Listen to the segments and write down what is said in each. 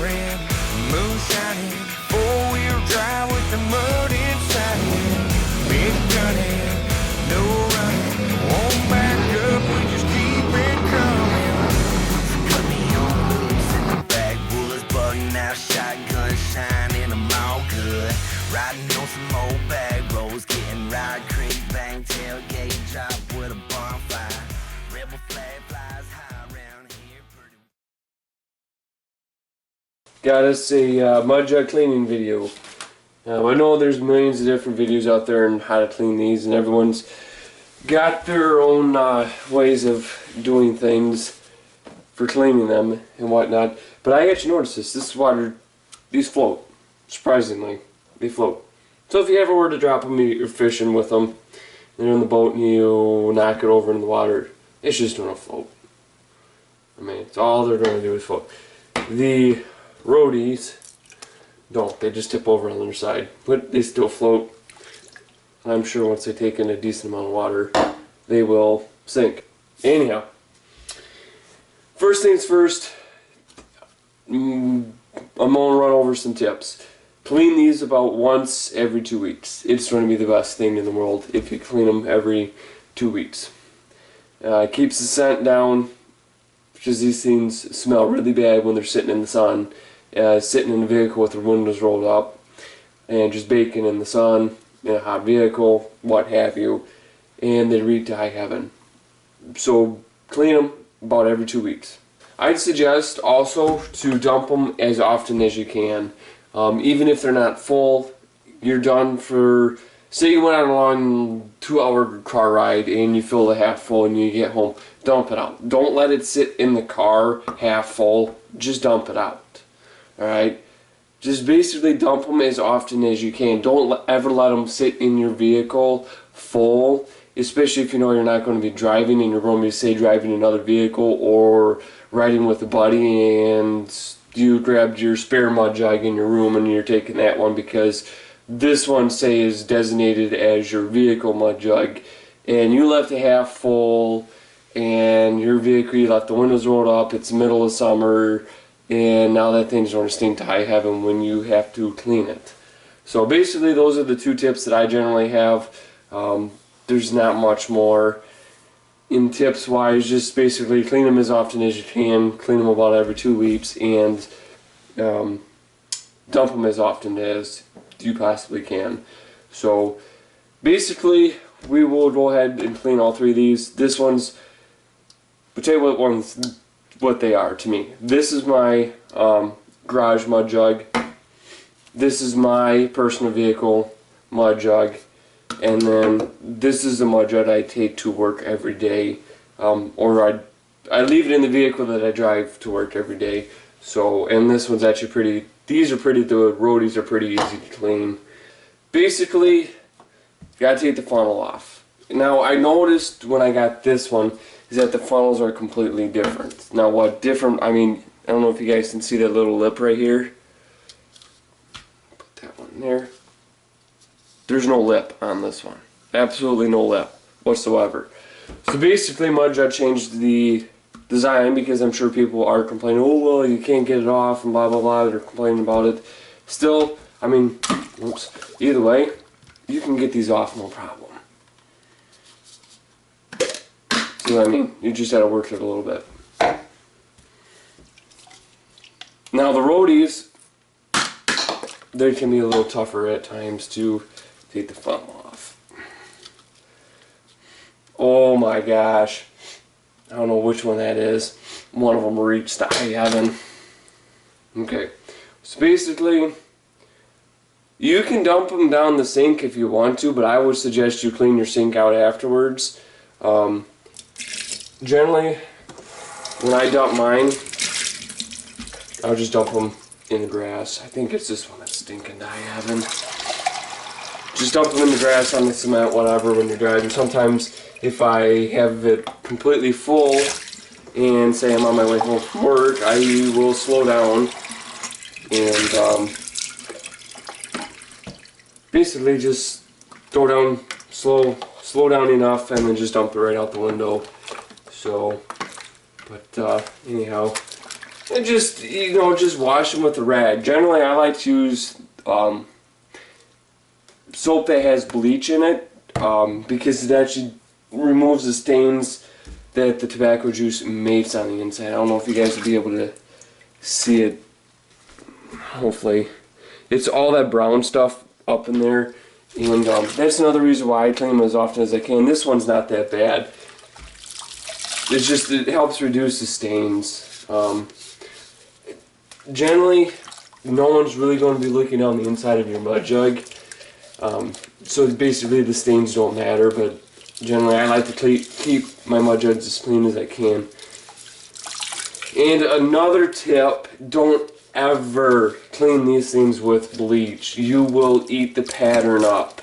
red, moon shining, four-wheel drive with the mud inside it. Big gunning, no running, won't back up, we just keep it coming. Cut me on loose in the backwoods, bugging out, shotgun shining, I'm all good. Riding on some old back roads, getting Ride Creek, bang, tailgate drop with a bonfire. Rebel flag flies high around here. Got us a mud jug cleaning video. I know there's millions of different videos out there on how to clean these, and everyone's got their own ways of doing things for cleaning them and whatnot. But I got you notice this. This water, these float. Surprisingly, they float. So if you ever were to drop them, you're fishing with them, they're in the boat and you knock it over in the water, it's just going to float. I mean, it's all they're going to do is float. The roadies don't. They just tip over on their side, but they still float. And I'm sure once they take in a decent amount of water, they will sink. Anyhow, first things first, I'm going to run over some tips. Clean these about once every 2 weeks. It's going to be the best thing in the world if you clean them every 2 weeks. It keeps the scent down, because these things smell really bad when they're sitting in the sun. Sitting in a vehicle with their windows rolled up and just baking in the sun in a hot vehicle, what have you, and they reek to high heaven. So clean them about every 2 weeks. I'd suggest also to dump them as often as you can. Even if they're not full, you're done for, say you went on a long 2-hour car ride and you fill it half full and you get home, dump it out. Don't let it sit in the car half full, just dump it out. Alright? Just basically dump them as often as you can. Don't ever let them sit in your vehicle full, especially if you know you're not going to be driving and you're going to be, say, driving another vehicle or riding with a buddy and you grabbed your spare mud jug in your room and you're taking that one because this one, say, is designated as your vehicle mud jug, and you left it half full and your vehicle, you left the windows rolled up, it's the middle of summer, and now that thing's going to stink to high heaven when you have to clean it. So basically those are the two tips that I generally have. There's not much more in tips wise. Just basically clean them as often as you can, clean them about every 2 weeks, and dump them as often as you possibly can. So basically we will go ahead and clean all three of these. This one's, I'll tell you what they are to me. This is my garage mud jug. This is my personal vehicle mud jug. And then this is the mud jug I take to work every day. Or I leave it in the vehicle that I drive to work every day. So, and this one's actually pretty, these are pretty, the roadies are pretty easy to clean. Basically, you gotta take the funnel off. Now I noticed when I got this one is that the funnels are completely different. Now what different, I mean, I don't know if you guys can see that little lip right here. Put that one there. There's no lip on this one. Absolutely no lip whatsoever. So basically MudJugs changed the design because I'm sure people are complaining, oh well, you can't get it off and blah blah blah, they're complaining about it. Still, I mean, oops, either way, you can get these off no problem. See what I mean? You just gotta work it a little bit. Now the roadies, they can be a little tougher at times to take the funnel off. Oh my gosh. I don't know which one that is. One of them reached the high heaven. Okay. So basically, you can dump them down the sink if you want to, but I would suggest you clean your sink out afterwards. Generally, when I dump mine, I'll just dump them in the grass. I think it's this one that's stinking to high heaven. Just dump them in the grass, on the cement, whatever, when you're driving. Sometimes if I have it completely full and say I'm on my way home from work, I will slow down and basically just throw down, slow down enough, and then just dump it right out the window. So, but anyhow, And just, just wash them with a rag. Generally, I like to use soap that has bleach in it because it actually removes the stains that the tobacco juice makes on the inside. I don't know if you guys will be able to see it. Hopefully. It's all that brown stuff up in there. And that's another reason why I clean them as often as I can. This one's not that bad. It's just, it helps reduce the stains. Generally, no one's really going to be looking on the inside of your mud jug. So basically the stains don't matter, but generally I like to keep my mud jugs as clean as I can. And another tip, don't ever clean these things with bleach. You will eat the pattern up.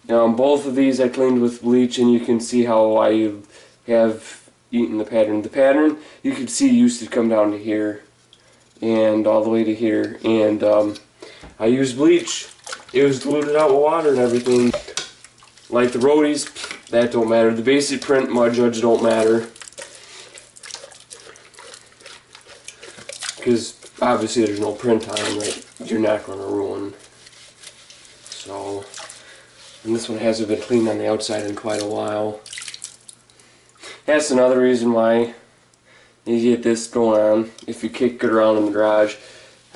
Both of these I cleaned with bleach, and you can see how I have eaten the pattern. The pattern, you can see, used to come down to here and all the way to here, and I used bleach. It was diluted out with water and everything. Like the roadies, that don't matter. The basic print mud jugs don't matter, because obviously there's no print on them that you're not going to ruin. So, and this one hasn't been cleaned on the outside in quite a while. That's another reason why you get this going on if you kick it around in the garage.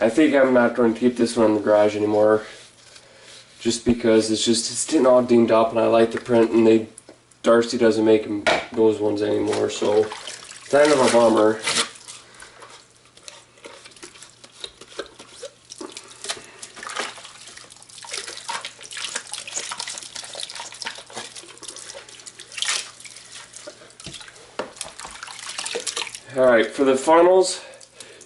I think I'm not going to keep this one in the garage anymore, just because it's getting all dinged up, and I like the print, and Darcy doesn't make those ones anymore, so it's kind of a bummer. Alright, for the funnels,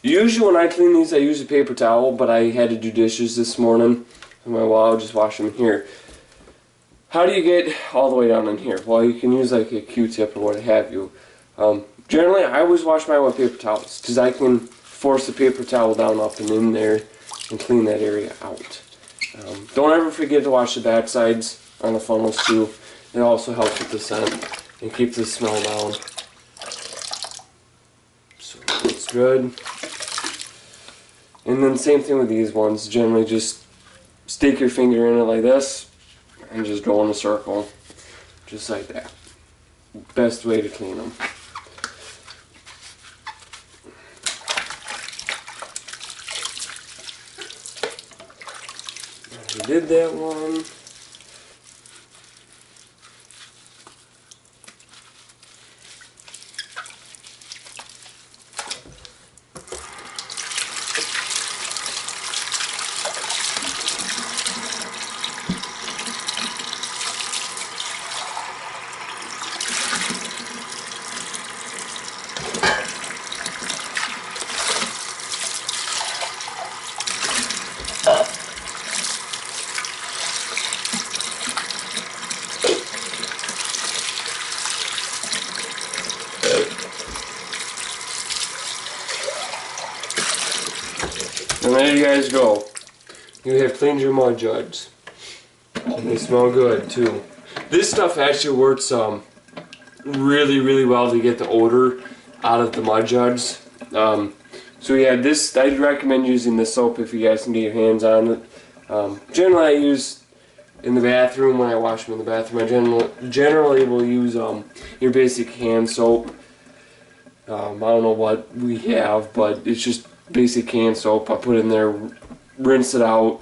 usually when I clean these I use a paper towel, but I had to do dishes this morning, and I'll just wash them in here. How do you get all the way down in here? Well, you can use like a Q-tip or what have you. Generally, I always wash mine with paper towels, because I can force the paper towel down up and in there and clean that area out. Don't ever forget to wash the back sides on the funnels too. It also helps with the scent and keep the smell down. So it's good. And then same thing with these ones. Generally just stick your finger in it like this and just go in a circle. Just like that. Best way to clean them. We did that one. And there you guys go. You have cleaned your mud jugs. And they smell good too. This stuff actually works really, really well to get the odor out of the mud jugs. So yeah, I'd recommend using this soap if you guys can get your hands on it. Generally I use in the bathroom, when I wash them in the bathroom, I generally will use your basic hand soap. I don't know what we have, but it's just basic hand soap. I put it in there, rinse it out,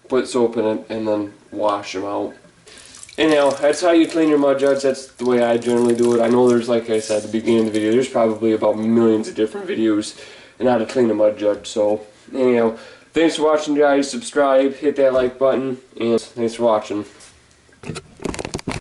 put soap in it, and then wash them out. Anyhow, that's how you clean your mud jugs. That's the way I generally do it. I know there's, like I said at the beginning of the video, there's probably about millions of different videos on how to clean a mud jug. So, anyhow, thanks for watching, guys. Subscribe, hit that like button, and thanks for watching.